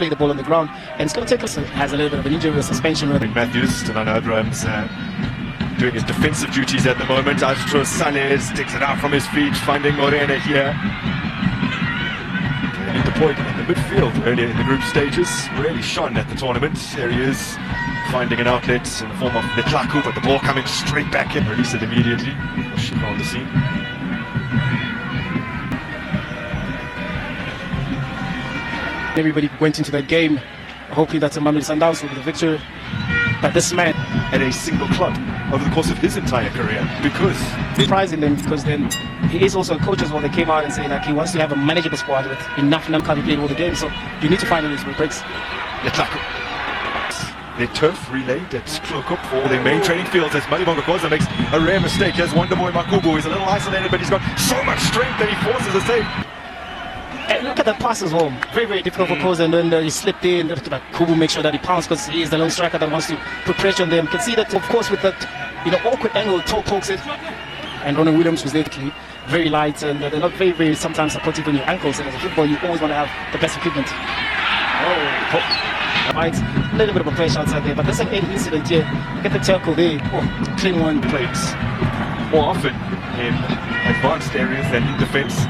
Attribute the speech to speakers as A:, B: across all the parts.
A: play the ball on the ground, and it's going to take us. Has a little bit of an injury with suspension.
B: Matthews, Delano Abrams doing his defensive duties at the moment. Astro Sanes takes it out from his feet, finding Morena here. He deployed in the midfield earlier in the group stages, really shone at the tournament. There he is, finding an outlet in the form of Letlaku, but the ball coming straight back in. Release it immediately. Shiva on the scene.
A: Everybody went into that game hoping that the Mamelodi Sundowns will be the victory. But this man
B: at a single club over the course of his entire career, because
A: surprising them, because then he is also a coach as well. They came out and saying like he wants to have a manageable squad with enough number to play all the games. So you need to find these breaks.
B: The turf relayed at Klokup for the main training fields as Malibonga Koza makes a rare mistake. As Wonderboy Makubu is a little isolated, but he's got so much strength that he forces a save.
A: And look at that pass as well. Very, very difficult for Koza, and then he slipped in. Kubu makes sure that he pounds because he is the lone striker that wants to put pressure on them. You can see that, of course, with that awkward angle, toe pokes it. And Ronald Williams was there, very light, and they're not very, very sometimes supportive on your ankles. And as a football, you always want to have the best equipment. Right, a little bit of a pressure outside there, but that's an incident here. Look at the tackle there. Clean one.
B: Plays more often in advanced areas than in defence.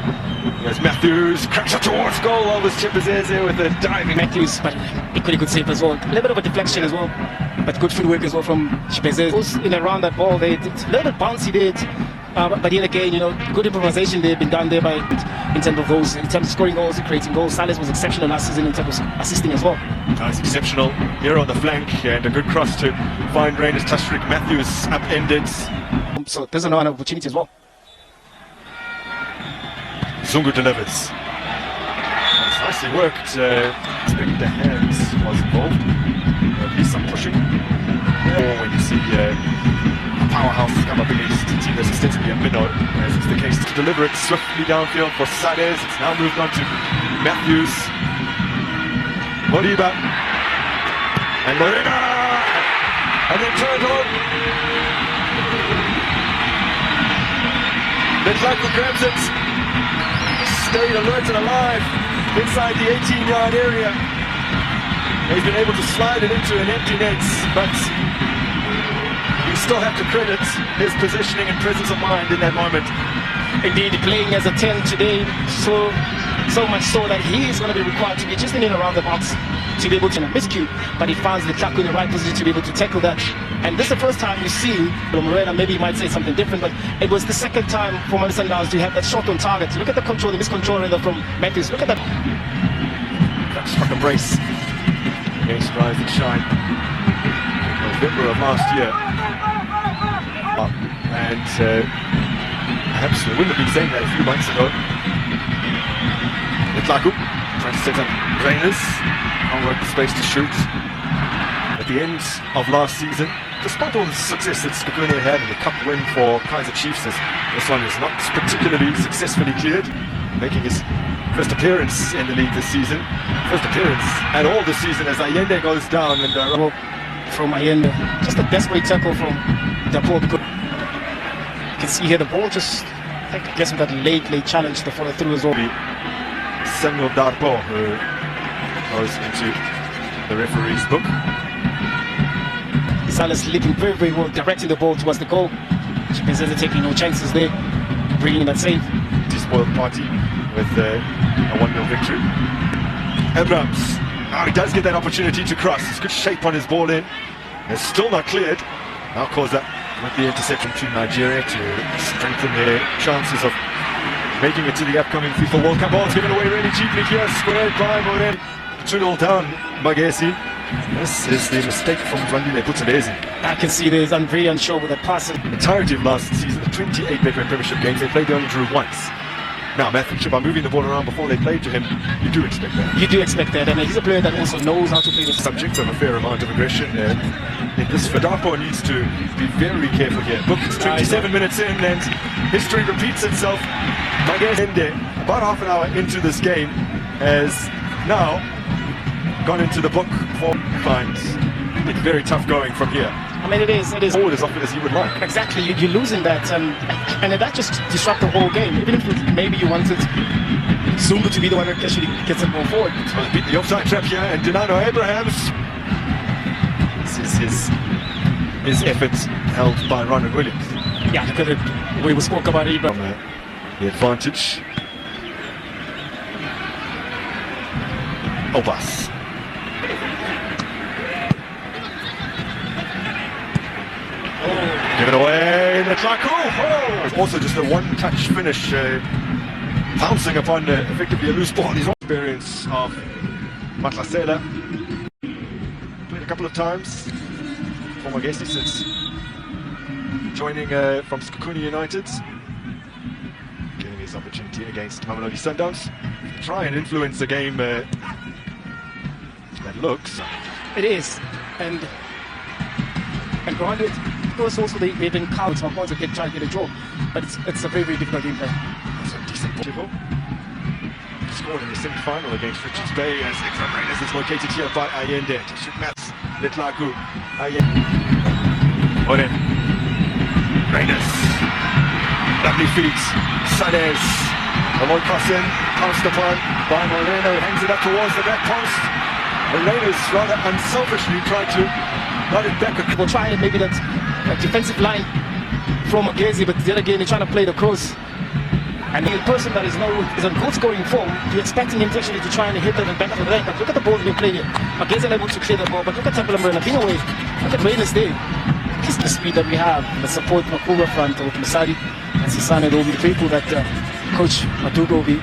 B: There's Matthews, cracks it towards goal. Always Chipazeze with a diving.
A: Matthews, but equally good save as well. A little bit of a deflection as well, but good footwork as well from Chipazeze. In around that ball, they did a little bit bouncy there. But yet again, good improvisation they've been done there by in terms of goals, in terms of scoring goals and creating goals. Salas was exceptional last season in terms of assisting as well.
B: Nice, exceptional here on the flank, and a good cross to find Rainer's Tashrik. Matthews upended.
A: So there's another opportunity as well.
B: Zungu delivers. That's nicely worked. Expect the hands was involved. At least some pushing. Or when you see powerhouse come up against a team that's ostensibly a minnow, as is the case, to deliver it swiftly downfield for Sanes. It's now moved on to Matthews, Moriba, and Morena, and then turned on. Letlaku grabs it, stayed alert and alive inside the 18-yard area. He's been able to slide it into an empty net, but you still have to credit his positioning and presence of mind in that moment.
A: Indeed, playing as a 10 today, so much so that he is going to be required to be just in and around the box to be able to miscue, but he finds Letlaku in the right position to be able to tackle that. And this is the first time you see Morena, maybe he might say something different, but it was the second time for Mamelodi Sundowns to have that shot on target. Look at the control, the miscontrol from Matthews. Look at that.
B: That struck a brace against Rise and Shine in November of last year. And perhaps we wouldn't have been saying that a few months ago. Letlaku trying to set up Rainer's, can't work the space to shoot. At the end of last season, despite all the success that Skakuni had in the cup win for Kaizer Chiefs, this one is not particularly successfully cleared, making his first appearance in the league this season. First appearance at all this season as Allende goes down, and
A: from Allende, just a desperate tackle from Dapo. You can see here the ball just, I guess, with that late challenge, the follow through as well.
B: Samuel Darpo, who goes into the referee's book.
A: Salas leaping very, very well, directing the ball towards the goal. Chipazeze taking no chances there, bringing that save.
B: Despoiled party with a 1-0 victory. Abrams, he does get that opportunity to cross. It's good shape on his ball in. It's still not cleared. Now Koza with the interception to Nigeria to strengthen their chances of making it to the upcoming FIFA World Cup. Ball's given away really cheaply here. Squared by Morena. 2-0 down, Magesi. This is the mistake from Zandile Buthelezi.
A: I can see there's very unsure with that pass.
B: The entirety of last season, the 28 Betway Premiership games, they played, they only drew once. Now, Matthew, by moving the ball around before they played to him, you do expect that.
A: You do expect that, and he's a player that also knows how to play the
B: subject of a fair amount of aggression. In this, Fadapo needs to be very careful here. Book is 27 minutes in, and history repeats itself. Magesi, about half an hour into this game, has now gone into the book for finds. It's very tough going from here.
A: I mean, it is.
B: Forward as often as you would like.
A: Exactly, you're losing that, and that just disrupts the whole game. Even if maybe you wanted Zungu to be the one that actually gets the ball forward.
B: Well, beat the offside trap here, and Donano Abrahams. This is his efforts held by Ronald Williams.
A: Yeah, look at it. We spoke about it, but
B: From the advantage. Obas. Given away, Letlaku. Oh! Also just a one-touch finish, pouncing upon effectively a loose ball. His own experience of Matlasela. Played a couple of times for Magesi since joining from Skukuni United. Getting his opportunity against Mamelodi Sundowns. Try and influence a game that looks.
A: it is. And granted, of course, also they've been counts some points to try to get a draw, but it's a very, very difficult game play.
B: That's a decent ball. Scored in the semi-final against Richards Bay as Ikram Raiders is located here by Allende. To shoot Mats, Letlaku, Allende. Oren. Raiders. Lovely feet. Sanes. A long cross in, pounced upon by Moreno, hangs it up towards the back post. The Raiders rather unselfishly try to run it back.
A: We'll try and maybe that defensive line from Magesi, but then again, they're trying to play the cross. And the person that is in good scoring form, you're expecting him actually to try and hit that and back up the line. But look at the ball being played here. Magesi able to clear the ball, but look at Temple Umbrella being away. Look at Raiders there. Just the speed that we have, the support Makura front with Masadi and Sisane, they'll be the people that Coach Madugo will be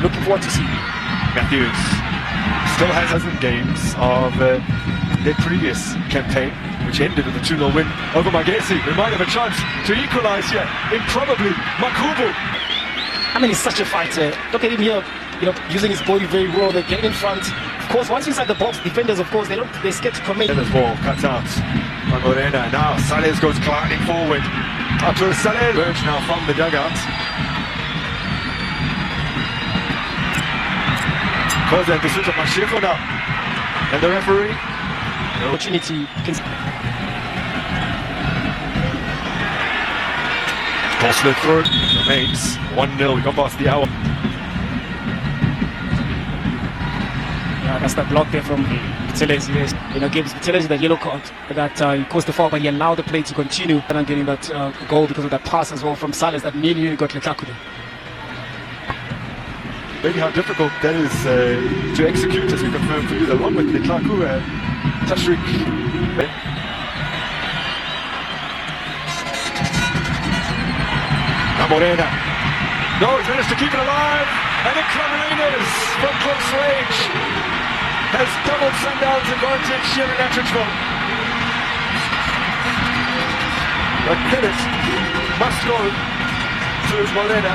A: looking forward to see.
B: Matthews still has dozen games of their previous campaign, which ended with a 2-0 win over Magesi. We might have a chance to equalise here. Improbably, Makubu.
A: I mean, he's such a fighter. Look at him here, using his body very well. They get in front. Of course, once inside the box, defenders, of course, they're scared to commit.
B: And the ball cuts out. Morena. Now Sales goes gliding forward. Arturo Sales emerge now from the dugout. Cause and pursuit of Mashiko now. And the referee.
A: Opportunity.
B: Ball slid through. Remains 1-0. We got past the hour.
A: Yeah, that's that block there from Vitelezi. Gives Vitelezi that yellow card that he caused the foul, but he allowed the play to continue and getting that goal because of that pass as well from Salas that nearly got Letlaku.
B: Maybe how difficult that is to execute, as we confirmed for you, along with Letlaku, Tashrik. Now Morena. No, he's managed to keep it alive. And Ikram Raiders from close range has doubled Sundowns' advantage here in Atteridgeville. The credit must go to Morena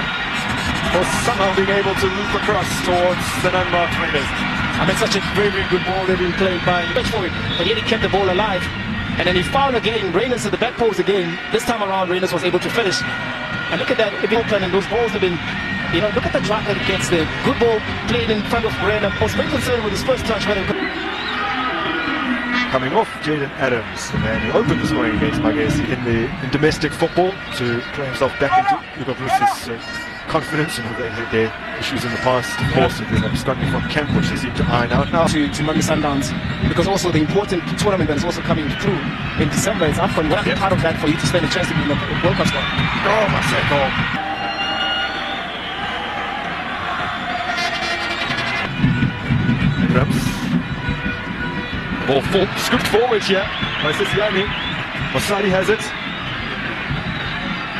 B: for somehow being able to loop across towards the unmarked Raiders.
A: I mean, such a very, very good ball they've been played by Betway, but yet he kept the ball alive. And then he found again Reynolds at the back post again. This time around, Reynolds was able to finish. And look at that, they've been open, and those balls have been, look at the drive that he gets there. Good ball played in front of Morena. I was very concerned with his first touch.
B: Coming off Jaden Adams, the man who opened the scoring against Magesi in domestic football, to play himself back into Hugo Bruce's confidence. They had their issues in the past, of course, with absconding from camp, which they seem to iron out now.
A: To Mamelodi Sundowns, because also the important tournament that is also coming through in December is AFCON. What part of that for you to stand a chance to be in the World Cup squad?
B: Oh, Maseko. Abrams. Ball scooped forward here by Sisiani. Masadi has it.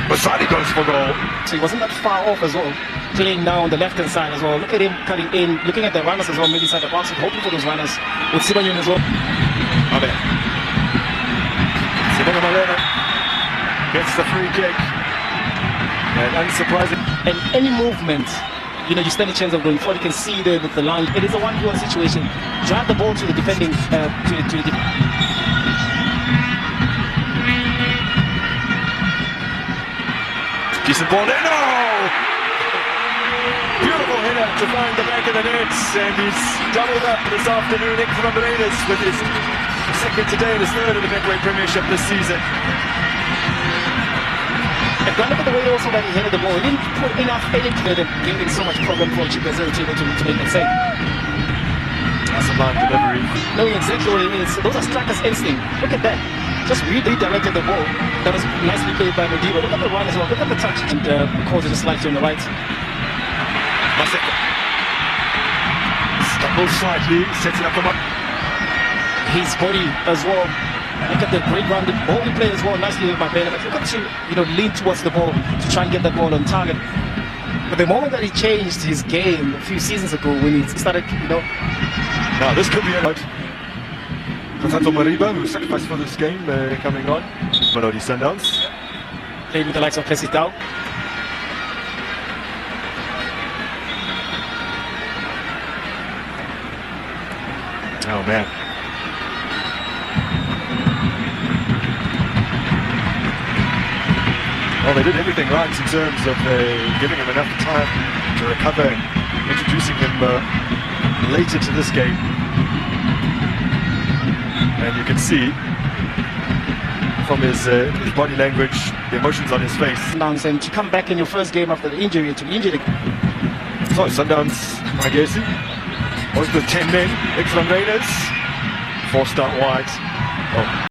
B: Masadi goes for goal.
A: So he wasn't that far off as well, playing now on the left-hand side as well. Look at him cutting in, looking at the runners as well, maybe inside the box, hoping for those runners with Sibanyon as well.
B: Amen. Simona Malena gets the free kick. And unsurprising.
A: And any movement, you stand a chance of going forward. You can see there with the line. It is a one-goal situation. Drive the ball to the defending,
B: Decent ball in. Oh! Beautiful header to find the back of the net. And he's doubled up this afternoon. Ikram Raiders with his second today and his third in the Betway Premiership this season.
A: And look at the way also that he headed the ball. He didn't put enough energy in it, giving so much problem for Brazil to be able to make that save.
B: That's a line delivery.
A: Knowing exactly what it is. Those are strikers' instinct. Look at that. Just redirected the ball. That was nicely played by Modibo. Look at the run as well. Look at the touch. And calls it a slight to on the right.
B: Maseko. Stumbles slightly, sets it up the mark.
A: His body as well. Look at the great run. The ball he played as well. Nicely with my But look at to lean towards the ball to try and get that ball on target. But the moment that he changed his game a few seasons ago when he started,
B: Now this could be a Potato Mariba, who sacrificed for this game, coming on. Mamelodi Sundowns.
A: Played with the likes of Pesitao.
B: Oh man. Well, they did everything right in terms of giving him enough time to recover, introducing him late into this game. And you can see from his body language, the emotions on his face.
A: And to come back in your first game after the injury, to injure the...
B: So Sundowns, Magesi, was the 10 men, excellent raiders, 4-star wide. Oh.